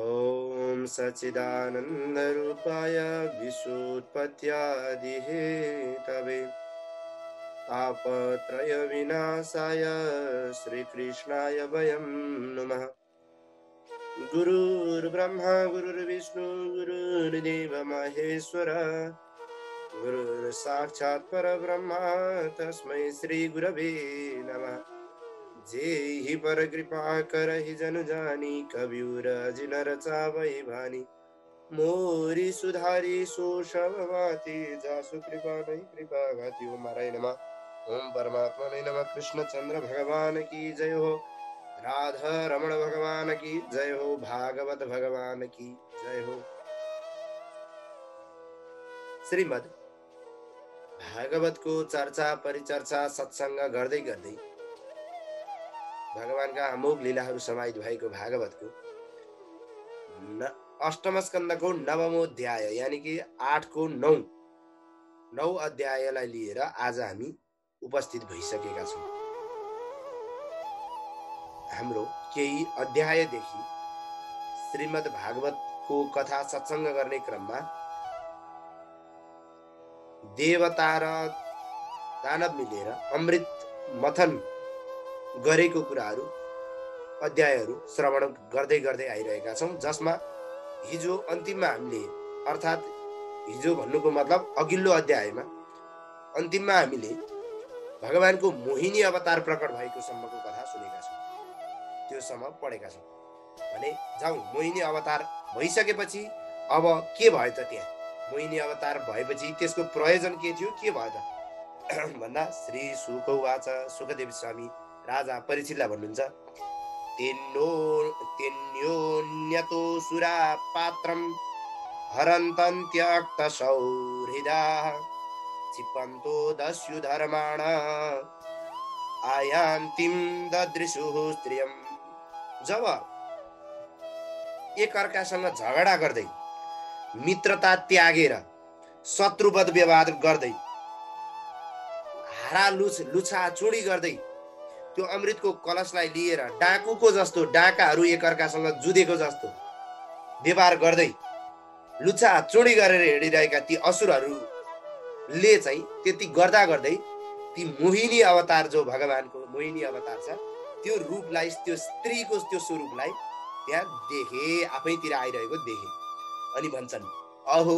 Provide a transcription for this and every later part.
ॐ सच्चिदानन्दरूपाय विश्वोत्पत्त्यादिहेतवे तापत्रयविनाशाय श्रीकृष्णाय वयं नमः। गुरुर्ब्रह्मा गुरुर्विष्णु गुरुर्देव महेश्वर गुरुर्साक्षात् परब्रह्म तस्मै श्रीगुरवे नमः। जेहि पर कृपा करहि जन जानी कबीर जिनर चावै भानी मोरी सुधारी सो शववाती जासु कृपा नहीं कृपा घाती। ओम नारायण नमः। ओम परमात्मा ने नमः। कृष्ण चंद्र भगवान की जय हो। राधा रमण भगवान की जय हो। भागवत भगवान की जय हो। श्रीमद् भागवत को चर्चा परिचर्चा सत्संग गर्दै गर्दै भगवानका अमोघ लीलाहरू समाहित भएको भागवतको अष्टम स्कन्धको नवमो अध्याय यानी कि 8 को 9 अध्यायलाई लिएर आज हामी उपस्थित भइसकेका छौँ। हाम्रो केही अध्यायदेखि श्रीमद् भागवतको कथा सत्संग गर्ने क्रममा देवता र दानव मिलेर अमृत मथन गरेको कुराहरू अध्यायहरू श्रवण गर्दै गर्दै आइरहेका छौँ, जसमा हिजो अन्तिममा हामीले अर्थात् हिजो भन्नुको मतलब अघिल्लो अध्यायमा अन्तिममा हामीले भगवानको मोहिनी अवतार प्रकट भएको सम्मको कथा सुनेका छौँ, त्यो सम्म पढेका छौँ। भने जाउँ, मोहिनी अवतार भइसकेपछि अब के भयो त? त्यहाँ मोहिनी अवतार भएपछि त्यसको प्रयोजन के थियो, के भयो त भन्दा श्री शुक उवाच, सुखदेव स्वामी राजा परीक्षितलाई भन्नुहुन्छ, तेन्योन्यतो सुरा पात्रम हरन्तन्त्यक्त सौहृदा क्षिपन्तो दस्यु धर्माण आयान्तिम ददृशुः स्त्रियम्। जब एक अर्कासँग झगडा गर्दै मित्रता त्यागेर शत्रुवध व्यवहार गर्दै लुछा चुडी गर्दै त्यो अमृतको कलशलाई लिएर डाकुको जस्तो डाकाहरू एक अर्कासँग जुधेको जस्तो व्यवहार गर्दै लुछा चुडी गरेर हिँडिरहेका ती असुरहरूले चाहिँ त्यति गर्दा गर्दै ती मोहिनी अवतार, जो भगवानको मोहिनी अवतार छ, त्यो रूपलाई, त्यो स्त्रीको त्यो स्वरूपलाई त्यहाँ देखे, आफैतिर आइरहेको देखे। अनि भन्छन्, अहो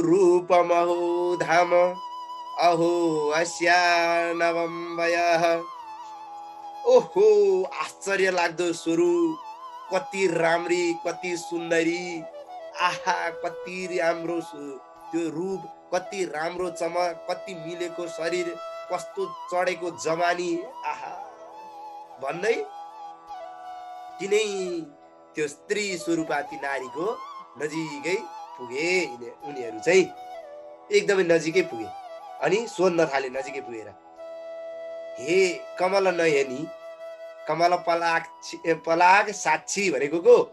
रूपम अहो धाम अहो अस्या नवम वयः। ओहो आश्चर्य लाग्दो स्वरूप, कति राम्री, कति सुन्दरी, आहा कति राम्रो त्यो रूप, कति राम्रो चमक, कति मिलेको शरीर, कस्तो चढेको जवानी, आहा भन्दै तिनै त्यो स्त्री स्वरूपाती नारीको नजिकै पुगे। उनीहरू चाहिँ एकदमै नजिकै पुगे अनि सोध्न थाले नजिकै पुगेर, हे कमल नयनी, कमल पलाग साक्षी भनेको को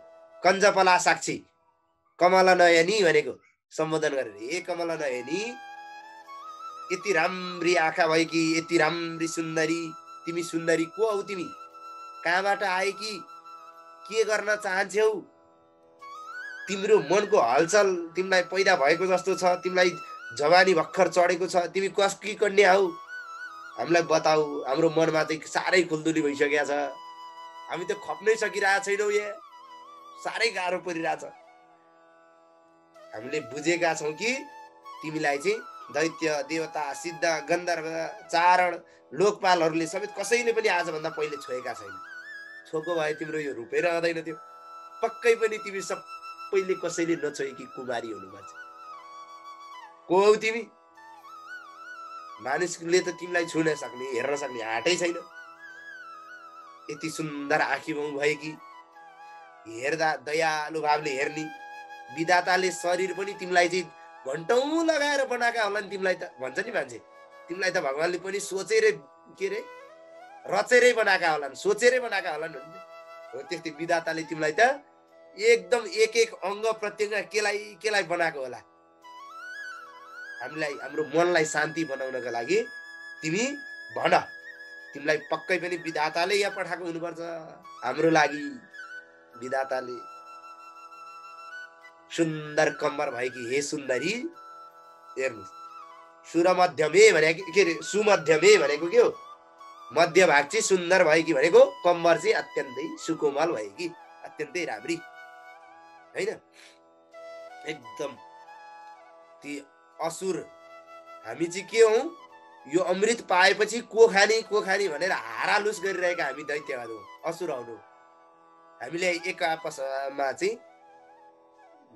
कञ्ज पला साक्षी, कमल नयनी भनेको सम्बोधन गरेर, हे कमल नयनी, यति राम्री आँखा भएकी, यति राम्री सुन्दरी, तिमी सुन्दरी को हौ? तिमी कहाँबाट आएकी? के गर्न चाहन्छौ? तिम्रो मनको हलचल तिमीलाई पैदा भएको जस्तो छ, तिमीलाई जवानी भर्खर चढेको छ, तिमी कसकी कन्या हौ? हामीलाई बताऊ, हाम्रो मनमा चाहिँ साह्रै खुल्दुली भइसकेको छ, हामी त खप्नै सकिरहेको छैनौँ, यहाँ साह्रै गाह्रो परिरहेछ। हामीले बुझेका छौँ कि तिमीलाई चाहिँ दैत्य, देवता, सिद्ध, गन्धर्व, चारण, लोकपालहरूले समेत कसैले पनि आजभन्दा पहिले छोएका छैन। छोको भए तिम्रो यो रूपै रहँदैन थियो, पक्कै पनि तिमी सबैले कसैले नछोएकी कुमारी हुनुपर्छ। को हौ तिमी? मानिसले त तिमीलाई छुन सक्ने, हेर्न सक्ने आँटै छैन। यति सुन्दर आँखी भएकी, हेर्दा दयालु भावले हेर्ने, विधाताले शरीर पनि तिमीलाई चाहिँ घन्टौँ लगाएर बनाएका होला नि। तिमीलाई त भन्छ नि मान्छे, तिमीलाई त भगवानले पनि सोचेरै के रे रचेरै बनाएका होलान्, सोचेरै बनाएका होलान्। हो त्यस्तै विधाताले तिमीलाई त एकदम एक एक अङ्ग प्रत्यङ्ग केलाई बनाएको होला। हामीलाई, हाम्रो मनलाई शान्ति बनाउनका लागि तिमी भन, तिमीलाई पक्कै पनि विधाताले यहाँ पठाएको हुनुपर्छ हाम्रो लागि। विधाताले सुन्दर कम्मर भएकी हे सुन्दरी, हेर्नुहोस्, सुरमध्यमे भनेको के अरे, सुमध्यमे भनेको के हो, मध्य भाग चाहिँ सुन्दर भएकी भनेको कम्मर चाहिँ अत्यन्तै सुकोमल भएकी, अत्यन्तै राम्री हैन। एकदम ती असुर, हामी चाहिँ के हौ, यो अमृत पाएपछि को खाने भनेर हारालुस गरिरहेका हामी दैत्यहरू असुर हौ। हामीले एक आपसमा चाहिँ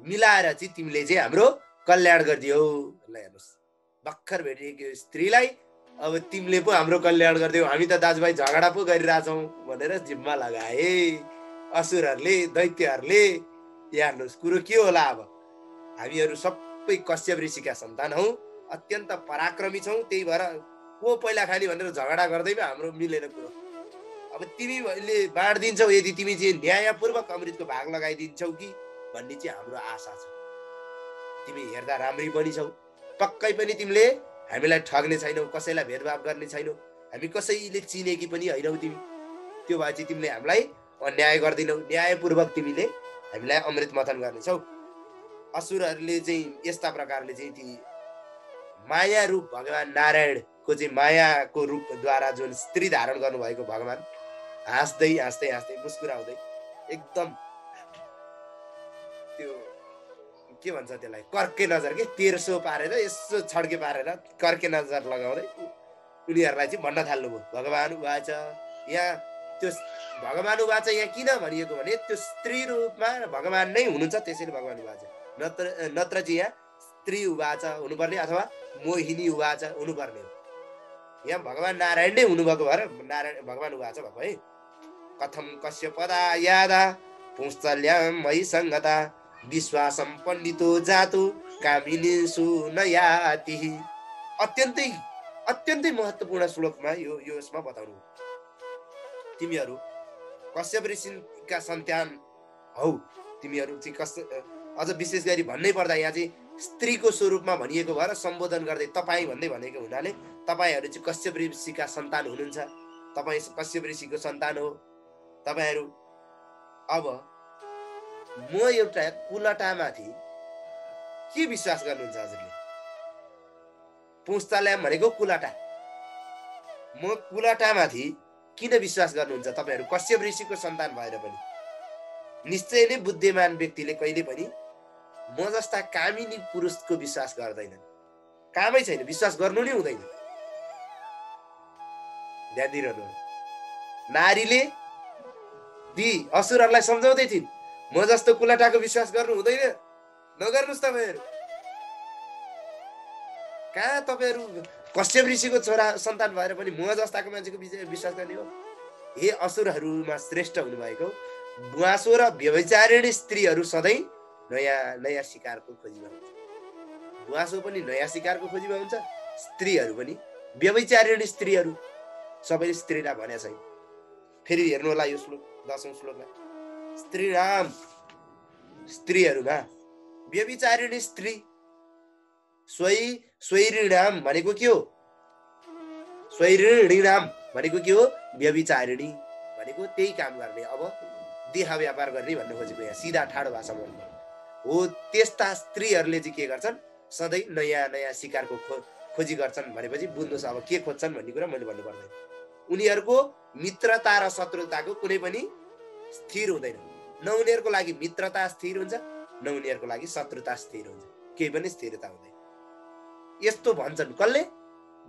मिलाएर चाहिँ तिमीले चाहिँ हाम्रो कल्याण गरिदियौ। ल हेर्नुहोस्, भर्खर भेटिएको स्त्रीलाई अब तिमीले पो हाम्रो कल्याण गरिदियौ, हामी त दाजुभाइ झगडा पो गरिरहेछौँ भनेर जिम्मा लगाए असुरहरूले, दैत्यहरूले। हेर्नुहोस् कुरो के होला, अब हामीहरू सबै कश्यप ऋषिका सन्तान हौ, अत्यन्त पराक्रमी छौँ, त्यही भएर को पहिला खाने भनेर झगडा गर्दैमा हाम्रो मिलेन कुरो। अब तिमीले बाँडिदिन्छौ, यदि तिमी चाहिँ न्यायपूर्वक अमृतको भाग लगाइदिन्छौ कि भन्ने चाहिँ हाम्रो आशा छ। तिमी हेर्दा राम्री पनि छौ, पक्कै पनि तिमीले हामीलाई ठग्ने छैनौ, कसैलाई भेदभाव गर्ने छैनौ, हामी कसैले चिनेकी पनि होइनौ तिमी। त्यो भए चाहिँ तिमीले हामीलाई अन्याय गर्दिनौ, न्यायपूर्वक तिमीले हामीलाई अमृत मथन गर्नेछौ। असुरहरूले चाहिँ यस्ता प्रकारले चाहिँ ती माया रूप भगवान नारायणको चाहिँ मायाको रूपद्वारा जुन स्त्री धारण गर्नुभएको भगवान हाँस्दै हाँस्दै हाँस्दै मुस्कुराउँदै एकदम त्यो के भन्छ त्यसलाई, कर्के नजर के तेर्सो पारेर यसो छड्के पारेर कर्के नजर लगाउँदै उनीहरूलाई चाहिँ भन्न थाल्नुभयो, भगवान उवाच। यहाँ त्यो भगवान उवाच यहाँ किन भनिएको भने त्यो स्त्री रूपमा भगवान नै हुनुहुन्छ, त्यसैले भगवान उवाच। नत्र चाहिँ यहाँ स्त्री उवाच हुनुपर्ने अथवा मोहिनी उवाच हुनुपर्ने हो। यहाँ भगवान नारायण नै हुनुभएको भएर नारायण भगवान उवाच भएको है। कथम कस्य पदा यादा पुंस्तल्याम मयि सङ्गता विश्वासम पण्डितो जातु कामिनीषु नयाति। अत्यन्तै अत्यन्तै महत्त्वपूर्ण श्लोकमा यो यसमा बताउनु, तिमीहरू कश्यप ऋषिका सन्तान हौ, तिमीहरू चाहिँ अझ विशेष गरी भन्नै पर्दा यहाँ चाहिँ स्त्रीको स्वरूपमा भनिएको भएर सम्बोधन गर्दै तपाईँ भन्दै भनेको हुनाले तपाईँहरू चाहिँ कश्यप ऋषिका सन्तान हुनुहुन्छ, तपाईँ कश्यप ऋषिको सन्तान हो तपाईँहरू। अब म एउटा कुलटामाथि के विश्वास गर्नुहुन्छ हजुरले? पुंस्ताल्याम भनेको कुलटा, म कुलटामाथि किन विश्वास गर्नुहुन्छ तपाईँहरू कश्यप ऋषिको सन्तान भएर पनि? निश्चय नै बुद्धिमान व्यक्तिले कहिले पनि म जस्ता कामिनी पुरुषको विश्वास गर्दैनन्, कामै छैन, विश्वास गर्नु नै हुँदैन। ध्यान दिइरहनु, नारीले ती असुरहरूलाई सम्झाउँदै थिइन्, म जस्तो कुलटाको विश्वास गर्नु हुँदैन, नगर्नुहोस् तपाईँहरू। कहाँ तपाईँहरू कश्यप ऋषिको छोरा सन्तान भएर पनि म जस्ताको मान्छेको विश्वास गर्ने हो? हे असुरहरूमा श्रेष्ठ हुनुभएको बुवासो र व्यभिचारिणी स्त्रीहरू सधैँ नयाँ नयाँ शिकारको खोजीमा हुन्छ। बुवासो पनि नयाँ शिकारको खोजीमा हुन्छ, स्त्रीहरू पनि व्यभिचारिणी स्त्रीहरू सबैले स्त्रीलाई भनेको छैन। फेरि हेर्नु होला यो श्लोक 10औं श्लोकमा, स्त्रीराम स्त्रीहरूमा व्यभिचारिणी स्त्री स्वैरिणाम भनेको के हो? स्वैरिणाम भनेको के हो? व्यभिचारिणी भनेको त्यही काम गर्ने, अब देह व्यापार गर्ने भन्नु खोजेको यहाँ सिधा ठाडो भाषामा हो। त्यस्ता स्त्रीहरूले चाहिँ के गर्छन्? सधैँ नयाँ नयाँ शिकारको खोजी गर्छन् भनेपछि बुझ्नुहोस् अब के खोज्छन् भन्ने कुरा मैले भन्नु पर्दैन। उनीहरूको मित्रता र शत्रुताको कुनै पनि स्थिर हुँदैन, न उनीहरूको लागि मित्रता स्थिर हुन्छ न उनीहरूको लागि शत्रुता स्थिर हुन्छ, केही पनि स्थिरता हुँदैन। यस्तो भन्छन् कसले?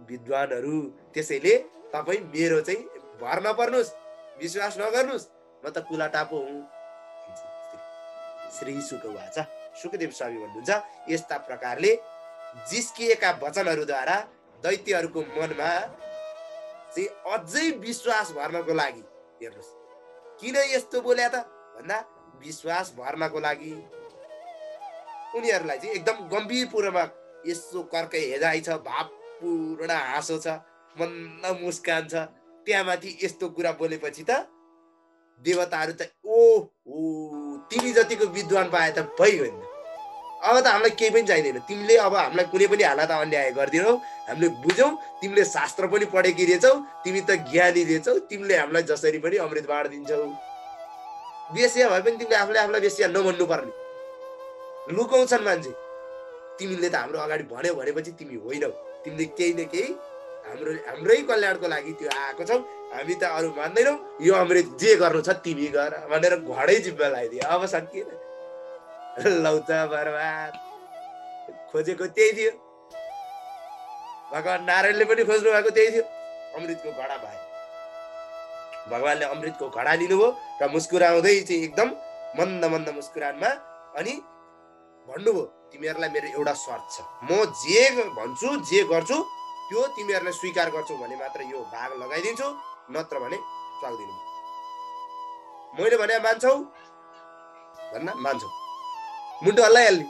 विद्वानहरू। त्यसैले तपाईँ मेरो चाहिँ भर नपर्नुहोस्, विश्वास नगर्नुहोस्, म त कुलटा पो हुँ। श्री शुक उवाच, शुकदेव स्वामी भन्नुहुन्छ यस्ता प्रकारले जिस्किएका वचनहरूद्वारा दैत्यहरूको मनमा चाहिँ अझै विश्वास भर्नको लागि, हेर्नुहोस् किन यस्तो बोल्या त भन्दा विश्वास भर्नको लागि उनीहरूलाई चाहिँ एकदम गम्भीरपूर्वक यसो कर्कै हेजाइ छ, भावपूर्ण हाँसो छ, मन्द मुस्कान छ, त्यहाँमाथि यस्तो कुरा बोलेपछि त देवताहरू त ओ तिमी जतिको विद्वान पाए त भइगयो नि, अब त हामीलाई केही पनि चाहिँदैन, तिमीले अब हामीलाई कुनै पनि हालत अन्याय गरिदिनौ, हामीले बुझ्यौ, तिमीले शास्त्र पनि पढेकी रहेछौ, तिमी त ज्ञानी रहेछौ, तिमीले हामीलाई जसरी पनि अमृत बाँडिदिन्छौ। वेश्या भए पनि तिमीले आफूलाई वेश्या नभन्नु पर्ने, लुकाउँछन् मान्छे। तिमीले त हाम्रो अगाडि भन्यो भनेपछि तिमी होइनौ, तिमीले केही न केही हाम्रै कल्याणको लागि त्यो आएको छौ, हामी त अरू मान्दैनौ, यो अमृत जे गर्नु छ तिमी गर भनेर घडै जिम्मा लगाइदिए। अब सकिएन, लौ त बर्बाद। खोजेको त्यही थियो, भगवान नारायणले पनि खोज्नु भएको त्यही थियो, अमृतको घडा भयो। भगवानले अमृतको घडा लिनुभयो र मुस्कुराउँदै चाहिँ एकदम मन्द मन्द मुस्कुरानमा अनि भन्नुभयो, तिमीहरूलाई मेरो एउटा शर्त छ, म जे भन्छु जे गर्छु त्यो तिमीहरूले स्वीकार गर्छौ भने मात्र यो भाग लगाइदिन्छु, नत्र भने सक्दिनौ। मैले भने मान्छौ भन्न मान्छौ, मुन्टो हल्लाइहाल्ने,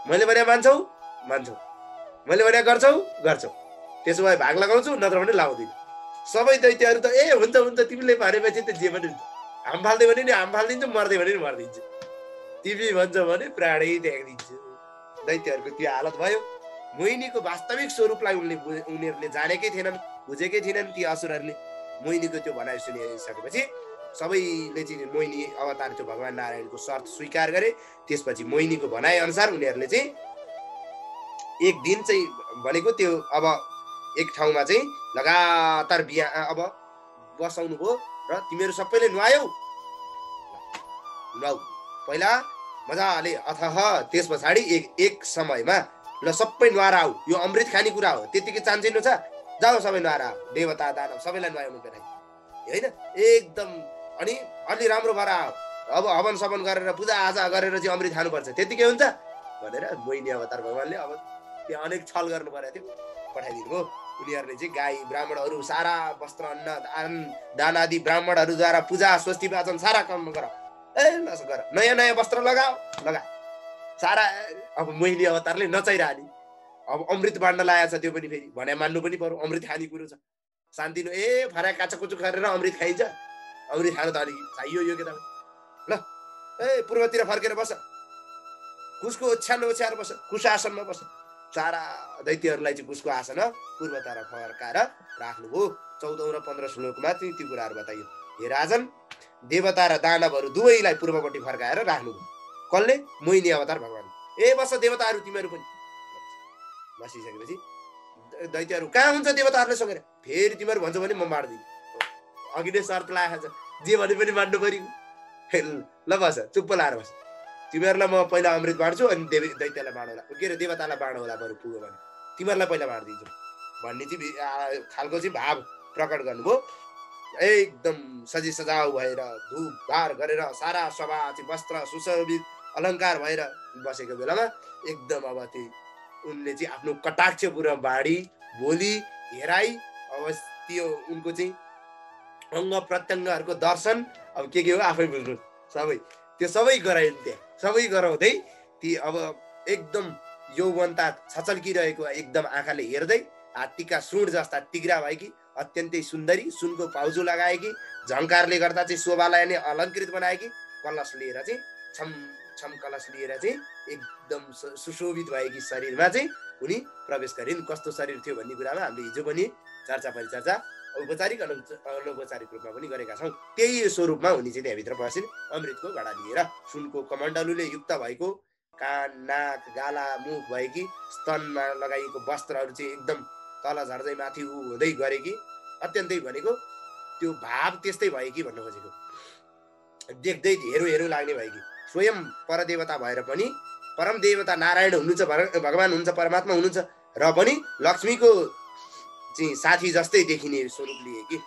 मैले भने मान्छौ मान्छौ, मैले भने गर्छौ गर्छौ, त्यसो भए भाग लगाउँछु, नत्र भने लाउँदिन। सबै दैत्यहरू त हुन्छ हुन्छ, तिमीले भनेपछि त जे पनि हुन्छ, हाम फाल्दै भने नि हाम फालिदिन्छु, मर्दै भने नि मरिदिन्छु, तिमी भन्छौ भने प्राणै त्यागिदिन्छु। दैत्यहरूको त्यो हालत भयो। मोहिनीको वास्तविक स्वरूपलाई उनीहरूले जानेकै थिएनन्, बुझेकै थिएनन्। ती असुरहरूले मोहिनीको त्यो भनाइ सुनिसकेपछि सबैले चाहिँ मोहिनी अवतार त्यो भगवान नारायणको शर्त स्वीकार गरे। त्यसपछि मोहिनीको भनाइ अनुसार उनीहरूले चाहिँ एक दिन चाहिँ भनेको त्यो अब एक ठाउँमा चाहिँ लगातार अब बसाउनु भयो र तिमीहरू सबैले नुहायौ, नुहाऊ पहिला मजाले, अथह त्यस पछाडि एक समयमा ल सबै नुहाएर आऊ, यो अमृत खाने कुरा हो, त्यतिकै चान्चिनु छ, जाऊ सबै नुहाएर आऊ, देवता दानव सबैलाई नुहाउनु पर्छ होइन, एकदम अनि अलि राम्रो भएर आऊ, अब हवन सवन गरेर पूजा आजा गरेर चाहिँ अमृत खानुपर्छ, त्यतिकै हुन्छ भनेर मोहिनी अवतार भगवानले अब त्यहाँ अनेक छल गर्नु परेको थियो, पठाइदिनु भयो। उनीहरूले चाहिँ गाई ब्राह्मणहरू सारा वस्त्र अन्न दान आदि ब्राह्मणहरूद्वारा पूजा स्वस्ति वाचन सारा काम गर, गर, नयाँ नयाँ वस्त्र लगा सारा। अब मोहिनी अवतारले नचाइरहने, अब अमृत बाँड्न लागेको छ, त्यो पनि फेरि भने मान्नु पनि पर्यो, अमृत खाने कुरो छ, शान्तिनु फर्या काचकुचु गरेर अमृत खाइन्छ, अमृत खानु त अलिक चाहियो यो केटा। ल पूर्वतिर फर्केर बस, कुसको ओछ्यान ओछ्याएर बस, कुस आसनमा बस। सारा दैत्यहरूलाई चाहिँ कुसको आसन पूर्वतिर फर्काएर राख्नुभयो। 14 र 15 श्लोकमा चाहिँ ती कुराहरू बताइयो। हे राजन, देवता र दानवहरू दुवैलाई पूर्वपट्टि फर्काएर राख्नुभयो। कसले? मोहिनी अवतार भगवान। बस देवताहरू तिमीहरू पनि। बसिसकेपछि दैत्यहरू कहाँ हुन्छ देवताहरूले सकेर, फेरि तिमीहरू भन्छौ भने म मार्दिनु, अघि नै शर्त लागेको छ, जे भने पनि मान्नु पर्यो। ल बस, चुप्प लाएर बस, तिमीहरूलाई म पहिला अमृत बाँड्छु अनि दैत्यलाई बाँडौला, के अरे देवतालाई बाँडौला, बरु पुग्यो भने तिमीहरूलाई पहिला बाँडिदिन्छु भन्ने चाहिँ खालको चाहिँ भाव प्रकट गर्नुभयो। एकदम सजी सजाउ भएर धुपधार गरेर सारा सभा चाहिँ वस्त्र सुशोभित अलङ्कार भएर बसेको बेलामा एकदम अब उनले चाहिँ आफ्नो कटाक्षपूर्व बाँडी बोली हेराई, अब त्यो उनको चाहिँ अङ्ग प्रत्यङ्गहरूको दर्शन, अब के हो आफै बुझ्नु, सबै त्यो सबै गराइन्। त्यहाँ सबै गराउँदै ती अब एकदम यौवनता छचल्किरहेको एकदम आँखाले हेर्दै हात्तीका सुँड जस्ता तिग्रा भएकी, अत्यन्तै सुन्दरी, सुनको पाउजु लगाएकी, झङ्कारले गर्दा चाहिँ शोभालाई नै अलङ्कृत बनाएकी, कलश लिएर चाहिँ छम छम कलश लिएर चाहिँ एकदम सुशोभित भएकी शरीरमा चाहिँ उनी प्रवेश गरिन्। कस्तो शरीर थियो भन्ने कुरामा हामीले हिजो पनि चर्चा परिचर्चा औपचारिक अनौपचारिक रूपमा पनि गरेका छौँ। त्यही स्वरूपमा उनी चाहिँ त्यहाँभित्र बसिन्, अमृतको घडा लिएर। सुनको कमण्डलुले युक्त भएको कान नाक गाला मुख भएकी, स्तनमा लगाइएको वस्त्रहरू चाहिँ एकदम तल झर्दै माथि हुँदै गरेकी, अत्यन्तै भनेको त्यो भाव त्यस्तै भएकी भन्नु खोजेको, देख्दै हेरौँ लाग्ने भएकी, स्वयं परदेवता भएर पनि परम देवता नारायण हुनुहुन्छ, भगवान हुनुहुन्छ, परमात्मा हुनुहुन्छ र पनि लक्ष्मीको चाहिँ साथी जस्तै देखिने स्वरूप लिएकी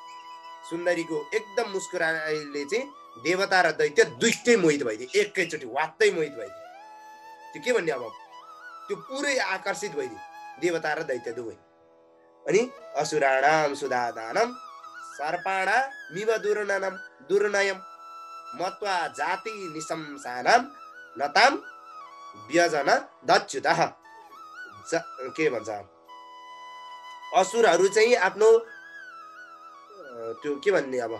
सुन्दरीको एकदम मुस्कुराइले चाहिँ देवता र दैत्य दुईटै मोहित भइदिए, एकैचोटि वात्तै मोहित भइदिए। त्यो के भन्ने, अब त्यो पुरै आकर्षित भइदिए देवता र दैत्य दुवै। अनि असुराणाम सुदादानम सर्पाणा मिव दुर्नयम मत्वा जाति निशंसानाम नताम व्यजन दच्युतः। के भन्छ, असुरहरू चाहिँ आफ्नो त्यो के भन्ने, अब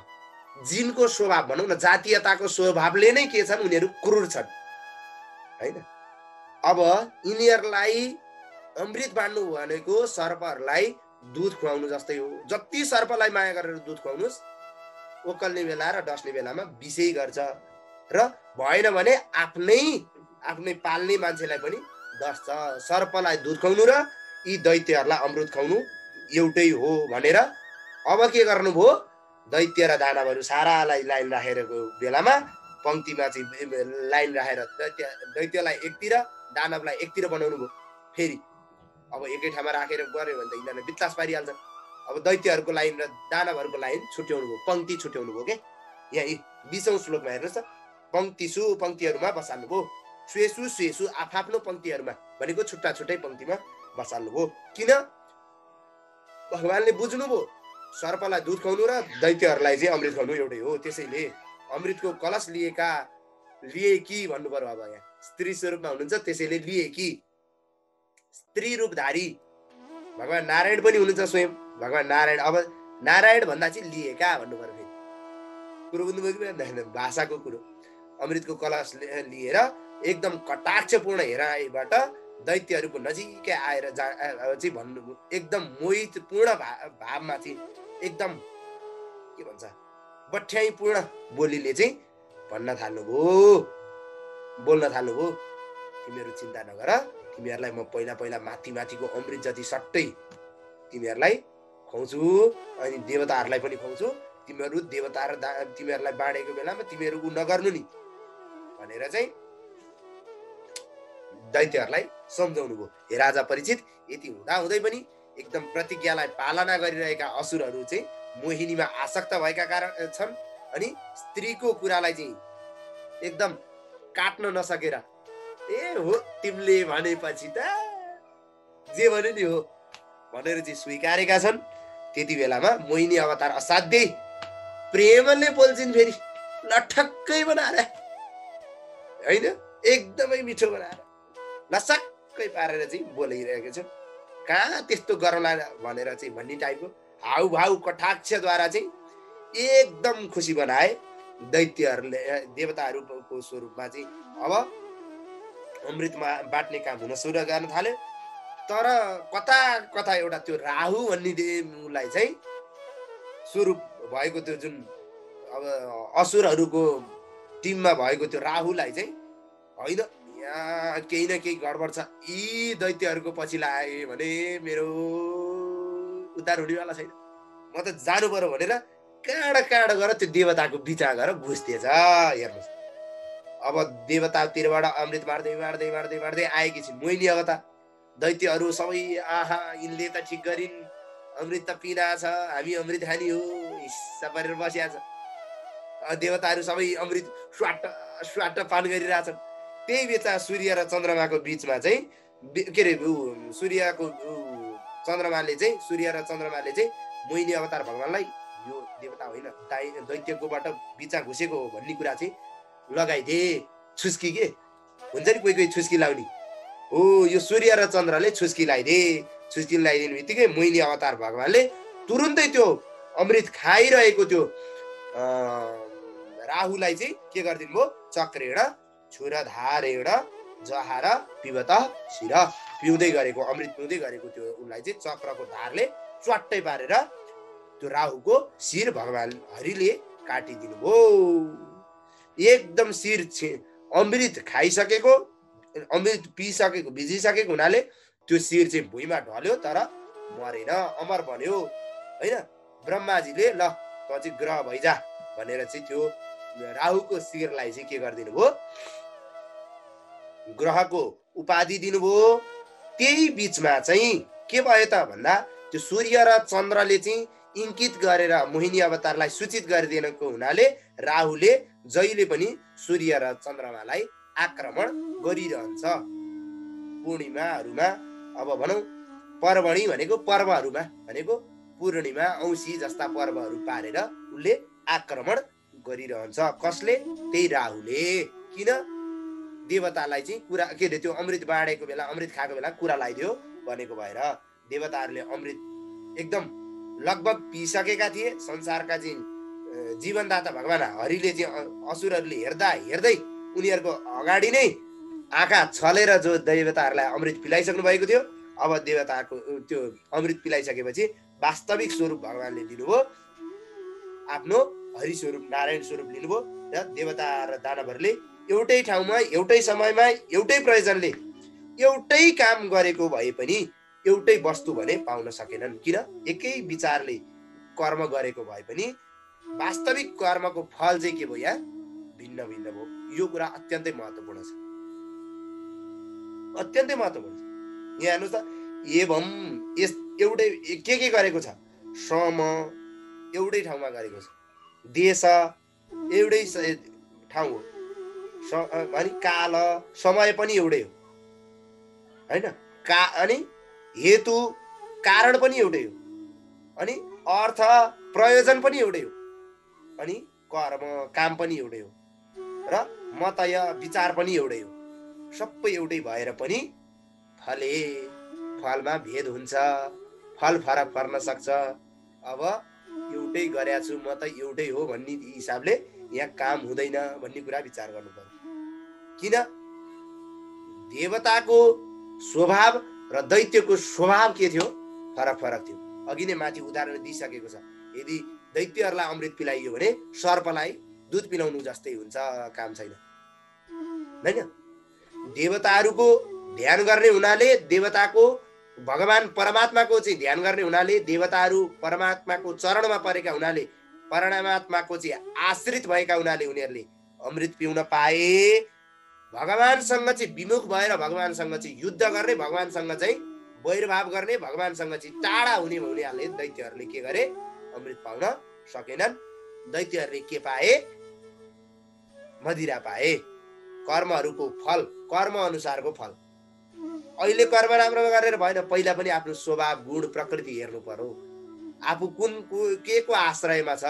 जिनको स्वभाव भनौँ न, जातीयताको स्वभावले नै के छन्, उनीहरू क्रूर छन् होइन। अब यिनीहरूलाई अमृत बाँड्नु भनेको सर्पहरूलाई दुध खुवाउनु जस्तै हो। जति सर्पलाई माया गरेर दुध खुवाउनुहोस्, ओकल्ने बेला र डस्ने बेलामा विषै गर्छ, र भएन भने आफ्नै आफ्नै पाल्ने मान्छेलाई पनि दस्छ। सर्पलाई दुध खुवाउनु र यी दैत्यहरूलाई अमृत खुवाउनु एउटै हो भनेर अब के गर्नुभयो, दैत्य र दानवहरू सारालाई लाइन राखेको बेलामा पङ्क्तिमा चाहिँ लाइन राखेर दैत्यलाई एकतिर दानवलाई एकतिर बनाउनु भयो। फेरि अब एकै ठाउँमा राखेर गऱ्यो भने त यिनीहरूले बित्तास पारिहाल्छ। अब दैत्यहरूको लाइन र दानवहरूको लाइन छुट्याउनु भयो, पङ्क्ति छुट्याउनु भयो। के यहाँ 20औं श्लोकमा हेर्नुहोस् त, पङ्क्तिहरूमा बसाल्नु भयो। स्वेसु स्वेसु आफ्नो पङ्क्तिहरूमा भनेको छुट्टा छुट्टै पङ्क्तिमा बसाल्नु भयो। किन? भगवानले बुझ्नुभयो सर्पलाई दुध खुवाउनु र दैत्यहरूलाई चाहिँ अमृत खुवाउनु एउटै हो। त्यसैले अमृतको कलश लिए कि भन्नु पर्यो। अब यहाँ स्त्री स्वरूपमा हुनुहुन्छ, त्यसैले लिए कि स्त्री रूपधारी भगवान नारायण पनि हुनुहुन्छ स्वयं भगवान नारायण। अब नारायण भन्दा चाहिँ लिएका भन्नु पर्यो। फेरि कुरो बुझ्नुभयो कि भाषाको कुरो। अमृतको कलश लिएर एकदम कटाक्षपूर्ण हेराइबाट दैत्यहरूको नजिकै आएर चाहिँ भन्नु, एकदम मोहितपूर्ण भावमा चाहिँ एकदम के भन्छ बठ्याइपूर्ण बोलीले चाहिँ बोल्न थाल्नुभयो, तिमीहरू चिन्ता नगर, तिमीहरूलाई म पहिला माथिको अमृत जति सट्टै तिमीहरूलाई खुवाउँछु, अनि देवताहरूलाई पनि खुवाउँछु। तिमीहरू देवता र तिमीहरूलाई बाँडेको बेलामा तिमीहरू उ नगर्नु नि भनेर चाहिँ दैत्यहरूलाई सम्झाउनु भयो। हे राजा परीक्षित, यति हुँदै पनि एकदम प्रतिज्ञालाई पालना गरिरहेका असुरहरू चाहिँ मोहिनीमा आसक्त भएका कारण छन्। अनि स्त्रीको कुरालाई चाहिँ एकदम काट्न नसकेर हो तिमीले भनेपछि त जे भने नि हो भनेर चाहिँ स्वीकारेका छन्। त्यति बेलामा मोहिनी अवतार असाध्यै प्रेमले बोल्छिन्, फेरि लठक्कै बनाएर होइन, एकदमै मिठो बनाएर नसक्कै पारेर चाहिँ बोलिरहेको छ। कहाँ त्यस्तो गरौँला भनेर चाहिँ भन्ने टाइपको हाउभाउ कटाक्षद्वारा चाहिँ एकदम खुसी बनाए दैत्यहरूले। देवताहरूको स्वरूपमा चाहिँ अब अमृतमा बाँट्ने काम हुन सुरु गर्न थाल्यो। तर कता एउटा त्यो राहु भन्ने देवलाई चाहिँ स्वरूप भएको त्यो जुन अब असुरहरूको टिममा भएको त्यो राहुलाई चाहिँ होइन, यहाँ केही न केही गडबड छ, यी दैत्यहरूको पछि लाए भने मेरो उद्धार हुनेवाला छैन, म त जानु पर्यो भनेर काँड गरेर त्यो देवताको बिचमा गएर घुस्दिएछ। हेर्नुहोस्, अब देवतातिरबाट अमृत मार्दै आएकी छिन् मोहिनी अवतार। दैत्यहरू सबै आहा यिनले त ठिक गरिन्, अमृत त पिना छ, हामी अमृत खानी हो हिस्सा परेर बसिया छ। देवताहरू सबै अमृत स्वाट पान गरिरहेछन्। त्यही बेचा सूर्य र चन्द्रमाको बिचमा चाहिँ के अरे सूर्य र चन्द्रमाले चाहिँ मोहिनी अवतार भगवानलाई यो देवता होइन दैत्यकोबाट बिचा घुसेको हो भन्ने कुरा चाहिँ लगाइदिए। छुस्की के हुन्छ नि, कोही छुस्की लाउने हो, यो सूर्य र चन्द्रले छुस्की लगाइदिने बित्तिकै मोहिनी अवतार भगवानले तुरुन्तै त्यो अमृत खाइरहेको त्यो राहुलाई चाहिँ के गरिदिनु भयो, चक्रेण छुरधारेण जहार पिबत शिर, पिउँदै गरेको अमृत पिउँदै गरेको त्यो उसलाई चाहिँ चक्रको धारले च्वाट्टै पारेर त्यो राहुको शिर भगवान हरिले काटिदिनु भयो। एकदम शिर अमृत खाइसकेको, अमृत पिसकेको, भिजिसकेको हुनाले त्यो शिर चाहिँ भुइँमा ढल्यो तर मरेन, अमर बन्यो होइन। ब्रह्माजीले ल त चाहिँ ग्रह भइजा भनेर चाहिँ त्यो राहुको शिरलाई चाहिँ के गरिदिनु भयो, ग्रहको उपाधि दिनुभयो। त्यही बिचमा चाहिँ के भयो त भन्दा त्यो सूर्य र चन्द्रले चाहिँ इङ्कित गरेर मोहिनी अवतारलाई सूचित गरिदिएको हुनाले राहुले जहिले पनि सूर्य र चन्द्रमालाई आक्रमण गरिरहन्छ। पूर्णिमाहरूमा अब भनौँ पर्वणी भनेको पर्वहरूमा भनेको पूर्णिमा औँसी जस्ता पर्वहरू पारेर उसले आक्रमण गरिरहन्छ। कसले? त्यही राहुले। किन? देवतालाई चाहिँ कुरा के अरे त्यो अमृत बाँडेको बेला, अमृत खाएको बेला कुरा लगाइदियो भनेको भएर देवताहरूले अमृत एकदम लगभग पिसकेका थिए। संसारका चाहिँ जीवनदाता भगवान हरिले चाहिँ असुरहरूले हेर्दै उनीहरूको अगाडि नै आँखा छलेर जो देवताहरूलाई अमृत पिलाइसक्नु भएको थियो। अब देवताको त्यो अमृत पिलाइसकेपछि वास्तविक स्वरूप भगवानले दिनुभयो, आफ्नो हरि स्वरूप नारायण स्वरूप लिनुभयो र देवता र दानवहरूले एउटै ठाउँमा एउटै समयमा एउटै प्रयोजनले एउटै काम गरेको भए पनि एउटै वस्तु भने पाउन सकेनन्। किन? एकै विचारले कर्म गरेको भए पनि वास्तविक कर्मको फल चाहिँ के भयो? यहाँ भिन्न भिन्न भयो। यो कुरा अत्यन्तै महत्त्वपूर्ण छ, अत्यन्तै महत्त्वपूर्ण छ। यहाँ हेर्नुहोस् त, एवं एउटै के गरेको छ? श्रम एउटै ठाउँमा गरेको छ, देश एउटै ठाउँ हो, अनि काल समय पनि एउटै हो होइन? अनि हेतु कारण पनि एउटै हो, अनि अर्थ प्रयोजन पनि एउटै हो, अनि कर्म काम पनि एउटै हो, र मतय विचार पनि एउटै हो। सबै एउटै भएर पनि फलमा भेद हुन्छ, फल फरक पर्न सक्छ। अब एउटै गरेको छु म त एउटै हो भन्ने हिसाबले यहाँ काम हुँदैन भन्ने कुरा विचार गर्नु पर्यो। किन? देवताको स्वभाव र दैत्यको स्वभाव के थियो? फरक फरक थियो। अघि नै माथि उदाहरण दिइसकेको छ। यदि दैत्यहरूलाई अमृत पिलाइयो भने सर्पलाई दुध पिलाउनु जस्तै हुन्छ, काम छैन हैन? देवताहरूको ध्यान गर्ने हुनाले, देवताको भगवान परमात्माको चाहिँ ध्यान गर्ने हुनाले, देवताहरू परमात्माको चरणमा परेका हुनाले, परमात्माको चाहिँ आश्रित भएका हुनाले उनीहरूले अमृत पिउन पाए। भगवानसँग चाहिँ विमुख भएर भगवानसँग चाहिँ युद्ध गर्ने, भगवानसँग चाहिँ वैरभाव गर्ने, भगवानसँग चाहिँ टाढा हुने हुनेहरूले दैत्यहरूले के गरे? अमृत पाउन सकेनन्। दैत्यहरूले के पाए? मदिरा पाए, कर्महरूको फल, कर्म अनुसारको फल। अहिले कर्म राम्रो गरेर भएन, पहिला पनि आफ्नो स्वभाव गुण प्रकृति हेर्नु पर्यो। आफू के को आश्रयमा छ?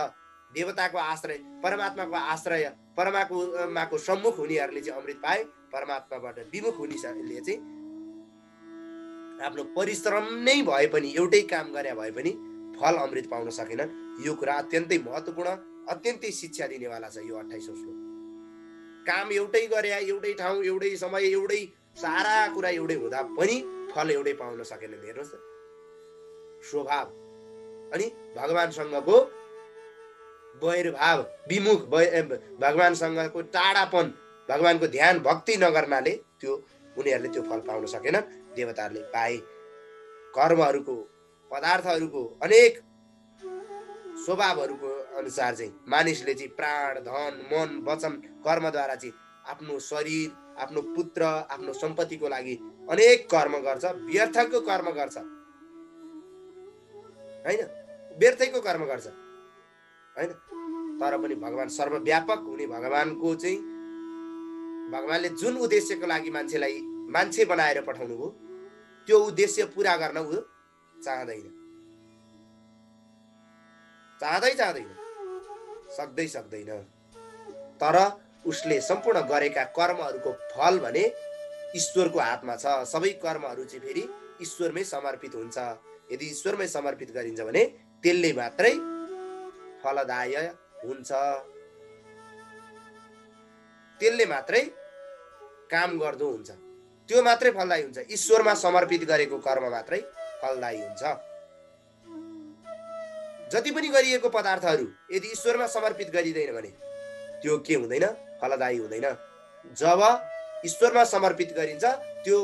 देवताको आश्रय, परमात्माको आश्रय, परमात्माको सम्मुख हुनेहरूले चाहिँ अमृत पाए, परमात्माबाट विमुख हुनेहरूले चाहिँ आफ्नो परिश्रम नै भए पनि, एउटै काम गरे भए पनि फल अमृत पाउन सकेनन्। यो कुरा अत्यन्तै महत्त्वपूर्ण, अत्यन्तै शिक्षा दिनेवाला छ यो 28औं श्लोक। काम एउटै गरे, एउटै ठाउँ, एउटै समय, एउटै सारा कुरा एउटै हुँदा पनि फल एउटै पाउन सकेनन्। हेर्नुहोस् त, स्वभाव अनि भगवानसँगको वैरभाव, विमुख, भगवानसँगको टाढापन, भगवानको ध्यान भक्ति नगर्नाले त्यो उनीहरूले त्यो फल पाउन सकेनन्। देवताहरूले पाए। कर्महरूको, पदार्थहरूको अनेक स्वभावहरूको अनुसार चाहिँ मानिसले चाहिँ प्राण, धन, मन, वचन, कर्मद्वारा चाहिँ आफ्नो शरीर, आफ्नो पुत्र, आफ्नो सम्पत्तिको लागि अनेक कर्म गर्छ, व्यर्थको कर्म गर्छ हैन? व्यर्थैको कर्म गर्छ हैन? तर पनि भगवान सर्वव्यापक हुने भगवानको चाहिँ, भगवानले जुन उद्देश्यको लागि मान्छे बनाएर पठाउनु भयो, त्यो उद्देश्य पूरा गर्न उ चाहँदैन, सक्दैन। तर उसले सम्पूर्ण गरेका कर्महरूको फल भने ईश्वरको हातमा छ। सबै कर्महरू चाहिँ फेरि ईश्वरमै समर्पित हुन्छ। यदि ईश्वरमै समर्पित गरिन्छ भने त्यसले मात्रै फलदाय हुन्छ, त्यसले मात्रै काम गर्दो हुन्छ, त्यो मात्रै फलदायी हुन्छ। ईश्वरमा समर्पित गरेको कर्म मात्रै फलदायी हुन्छ। जति पनि गरिएको पदार्थहरू यदि ईश्वरमा समर्पित गरिँदैन भने त्यो के हुँदैन? फलदायी हुँदैन। जब ईश्वरमा समर्पित गरिन्छ त्यो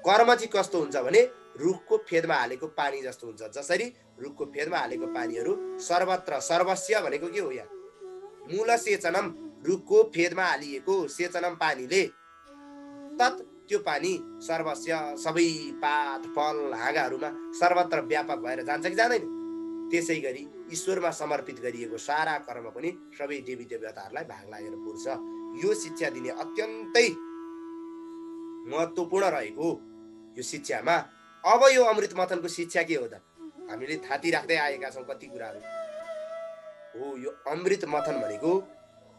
कर्म चाहिँ कस्तो हुन्छ भने रुखको फेदमा हालेको पानी जस्तो हुन्छ। जसरी रुखको फेदमा हालेको पानीहरू सर्वत्र, सर्वस्य भनेको के हो? यहाँ मूल सेचनम, रुखको फेदमा हालिएको सेचनम पानीले तत्, त्यो पानी सर्वस्य, सबै पात फल हाँगाहरूमा सर्वत्र व्यापक भएर जान्छ कि जाँदैन? त्यसै गरी ईश्वरमा समर्पित गरिएको सारा कर्म पनि सबै देवी देवताहरूलाई भाग लागेर पुर्छ। यो शिक्षा दिने अत्यन्तै महत्त्वपूर्ण रहेको यो शिक्षामा अब यो अमृत मथनको शिक्षा के हो त? हामीले थाती राख्दै आएका छौँ कति कुराहरू हो। यो अमृत मथन भनेको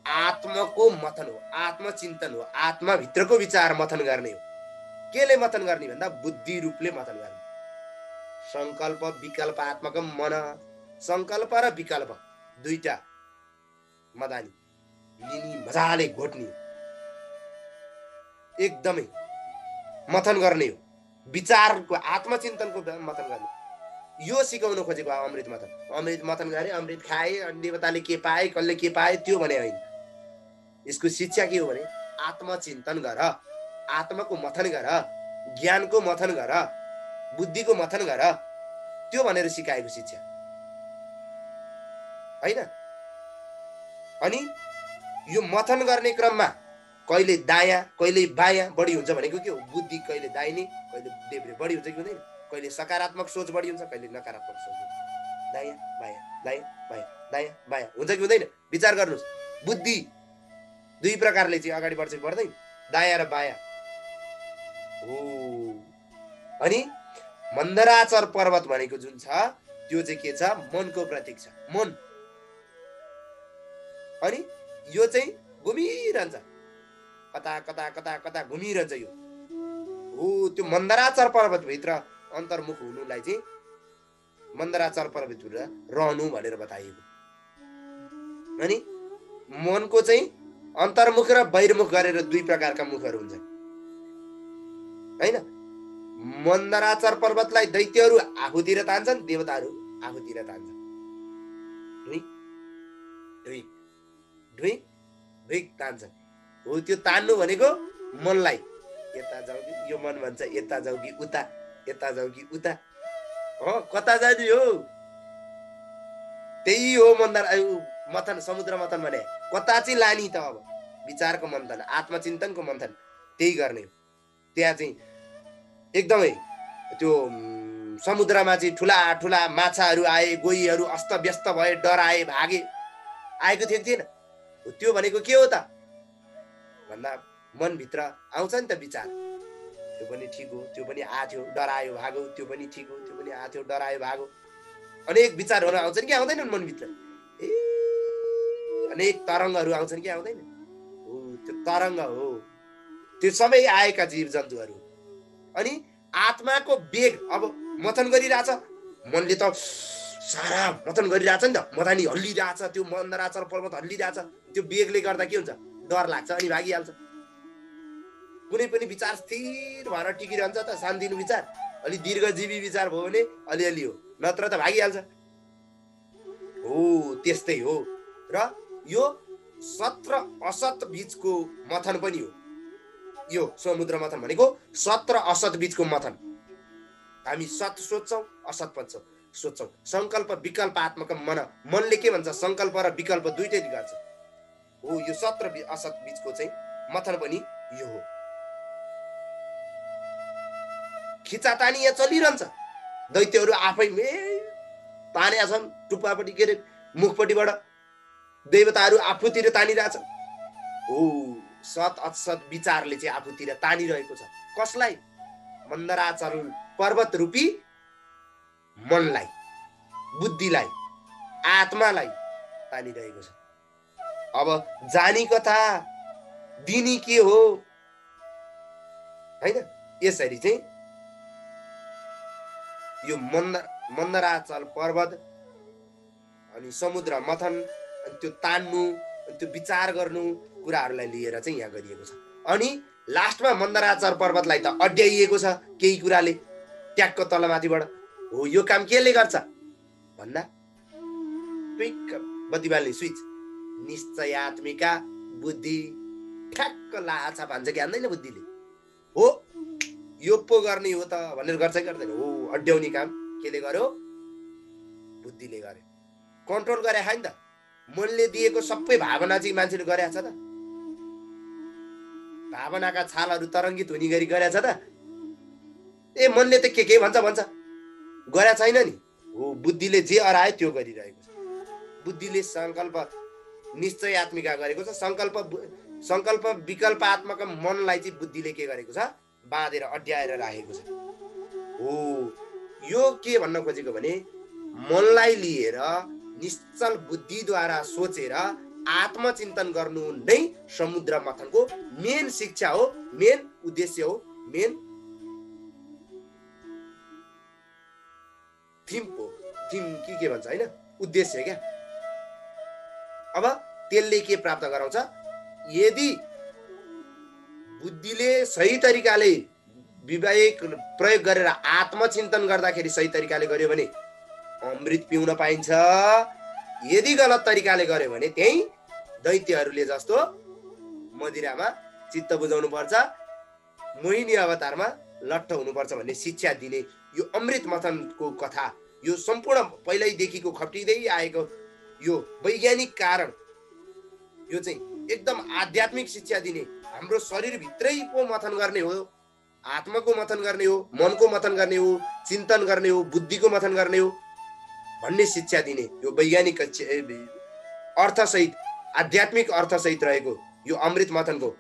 आत्मको मथन हो, आत्मचिन्तन हो, आत्माभित्रको विचार मथन गर्ने हो। केले मथन गर्ने भन्दा बुद्धि रूपले मथन गर्ने। संकल्प विकल्पात्मक मन, संकल्प र विकल्प दुईटा मदानी लिनी, मजाले घोट्ने, एकदमै मथन गर्ने हो। विचारको, आत्मचिन्तनको मथन गर्ने, यो सिकाउन खोजेको अमृत मथन। अमृत मथन गरे, अमृत खाए, अनि देवताले के पाए, कसले के पाए त्यो भने होइन। यसको शिक्षा के हो भने आत्मचिन्तन गर, आत्माको मथन गर, ज्ञानको मथन गर, बुद्धिको मथन गर, त्यो भनेर सिकाएको शिक्षा हैन। अनि यो मथन गर्ने क्रममा कहिले दायाँ कहिले बायाँ बढी हुन्छ भनेको के हो? बुद्धि कहिले दाहिने कहिले देब्रे बढी हुन्छ कि हुँदैन? कहिले सकारात्मक सोच बढी हुन्छ, कहिले नकारात्मक सोच हुन्छ। दायाँ बायाँ दायाँ बायाँ दायाँ बायाँ हुन्छ कि हुँदैन? विचार गर्नुहोस्। बुद्धि दुई प्रकारले चाहिँ अगाडि बढ्छ कि बढ्दैन? दायाँ र बायाँ हो। अनि मन्दराचल पर्वत भनेको जुन छ त्यो चाहिँ के छ? मनको प्रतीक छ, मन। अनि यो चाहिँ घुमिरहन्छ, कता कता कता कता घुमिरहन्छ यो हो। त्यो मन्दराचल पर्वतभित्र अन्तर्मुख हुनुलाई चाहिँ मन्दराचल पर्वतभित्र रहनु भनेर बताइएको। अनि मनको चाहिँ अन्तर्मुख र बहिर्मुख गरेर दुई प्रकारका मुखहरू हुन्छन् हैन। मन्दराचल पर्वतलाई दैत्यहरू आफूतिर तान्छन्, देवताहरू आफूतिर तान्छन्। ढुइक ढुइक ढुइक ढुइक तान्छन् हो। त्यो तान्नु भनेको मनलाई यता जाऊ कि, यो मन भन्छ यता जाऊ कि उता, यता जाऊ कि उता, हो कता जाने हो? त्यही हो मथन, समुद्र मथन भने। कता चाहिँ लाने त? अब विचारको मन्थन, आत्मचिन्तनको मन्थन त्यही गर्ने हो। त्यहाँ चाहिँ एकदमै त्यो समुद्रमा चाहिँ ठुला ठुला माछाहरू आए, गोहीहरू अस्त व्यस्त भए, डराए, भागे, आएको थियो कि थिएन? त्यो भनेको के हो त भन्दा मनभित्र आउँछ नि त विचार। त्यो पनि ठिक हो, त्यो पनि आथ्यो डरायो भागो, त्यो पनि ठिक हो, त्यो पनि आथ्यो डरायो भागो। अनेक विचारहरू आउँछन् कि आउँदैनन् मनभित्र? अनेक तरङ्गहरू आउँछन् कि आउँदैन? हो, त्यो तरङ्ग हो। त्यो सबै आएका जीव जन्तुहरू। अनि आत्माको वेग अब मथन गरिरहेछ, मनले त सारा मथन गरिरहेछ नि त, मथानी हल्लिरहेछ, त्यो मन्दराचल पर्वत हल्लिरहेछ। त्यो वेगले गर्दा के हुन्छ? डर लाग्छ अनि भागिहाल्छ। कुनै पनि विचार स्थिर भएर टिकिरहन्छ त शान्तिनु विचार? अलि दीर्घजीवी विचार भयो भने अलिअलि हो, नत्र त भागिहाल्छ हो। त्यस्तै हो। र यो सत र असत बीचको मथन पनि हो। यो समुद्र मथन भनेको सत र असत बीचको मथन। हामी सत सोच्छौँ, असत सोच्छौँ। संकल्प विकल्पात्मक मनले के भन्छ? संकल्प र विकल्प दुइटै गर्छ हो। यो सत र असत बीचको चाहिँ मथन पनि यो हो। खिचातानी यहाँ चलिरहन्छ। दैत्यहरू आफै तानेका छन् टुप्पापट्टि, के अरे मुखपट्टिबाट। देवताहरू आफूतिर तानिरहेछन् हो। सत असत विचारले चाहिँ आफूतिर तानिरहेको छ। कसलाई? मन्दराचल पर्वत रूपी मनलाई, बुद्धिलाई, आत्मालाई तानिरहेको छ। अब जानी कथा दिनी के हो हैन? यसरी चाहिँ यो मन्दराचल पर्वत अनि समुद्र मथन अनि त्यो तान्नु अनि त्यो विचार गर्नु कुराहरूलाई लिएर चाहिँ यहाँ गरिएको छ। अनि लास्टमा मन्दराचल पर्वतलाई त अड्याइएको छ केही कुराले ट्याक्क तलमाथिबाट हो। यो काम केले गर्छ भन्दा ट्विक बत्ती बाल्ने स्विच, निश्चयात्मिका बुद्धि ठ्याक्क लाछा भन्छ कि हान्दैन बुद्धिले हो। यो पो गर्ने हो त भनेर गर्छ कि गर्दैन? हो, अड्याउने काम केले गर्यो? बुद्धिले गर्यो। कन्ट्रोल गरे हैन त? मनले दिएको सबै भावना चाहिँ मान्छेले गरेछ त? भावनाका छालहरू तरङ्गित हुने गरी गरेछ त? ए मनले त के भन्छ गरे छैन नि हो। बुद्धिले जे अरायो त्यो गरिरहेको छ। बुद्धिले संकल्प निश्चयात्मिका गरेको छ। संकल्प विकल्पात्मक मनलाई चाहिँ बुद्धिले के गरेको छ? बाँधेर अड्याएर राखेको छ हो। यो के भन्न खोजेको भने मनलाई लिएर निश्चल बुद्धिद्वारा सोचेर आत्मचिन्तन गर्नु नै समुद्र मथनको मेन शिक्षा हो, मेन उद्देश्य हो, मेन थीम हो। थीम के भन्छ हैन? उद्देश्य क्या। अब त्यसले के प्राप्त गराउँछ? यदि बुद्धिले सही तरिकाले विवेक प्रयोग गरेर आत्मचिन्तन गर्दाखेरि सही तरिकाले गर्यो भने अमृत पिउन पाइन्छ। यदि गलत तरिकाले गर्यो भने त्यही दैत्यहरूले जस्तो मदिरामा चित्त बुझाउनुपर्छ, मोहिनी अवतारमा लट्ठ हुनुपर्छ भन्ने शिक्षा दिने यो अमृत मथनको कथा, यो सम्पूर्ण पहिल्यैदेखिको खप्टिँदै आएको यो वैज्ञानिक कारण, यो चाहिँ एकदम आध्यात्मिक शिक्षा दिने, हाम्रो शरीरभित्रै पो मथन गर्ने हो, आत्माको मथन गर्ने हो, मनको मथन गर्ने हो, चिन्तन गर्ने हो, बुद्धिको मथन गर्ने हो भन्ने शिक्षा दिने यो वैज्ञानिक अर्थसहित, आध्यात्मिक अर्थसहित रहेको यो अमृत मथनको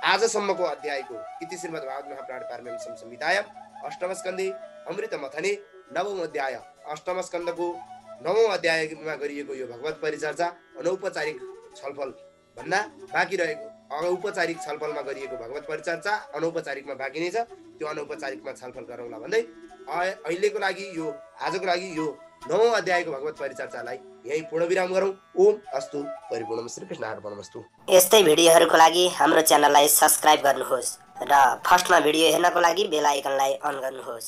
आजसम्मको अध्यायको इति श्रीमद्भागवत महापुराण पारमेयं संहितायां अष्टम स्कन्धे अमृत मथने नवौं अध्याय, अष्टम स्कन्धको 9औं अध्यायमा गरिएको यो भगवत परिचर्चा अनौपचारिक छलफल भन्दा बाँकी रहेको, औपचारिक छलफलमा गरिएको भगवत परिचर्चा अनौपचारिकमा बाँकी नै छ, त्यो अनौपचारिकमा छलफल गरौँला भन्दै अहिलेको लागि यो आजको लागि यो 9औं अध्यायको भगवत परिचर्चालाई यही पूर्ण विराम गरौँ। ओम अस्तु परिपूर्णम श्रीकृष्णार्पणमस्तु। यस्तै भिडियोहरूको लागि हाम्रो च्यानललाई सब्स्क्राइब गर्नुहोस् र फर्स्टमा भिडियो हेर्नको लागि बेल आइकनलाई अन गर्नुहोस्।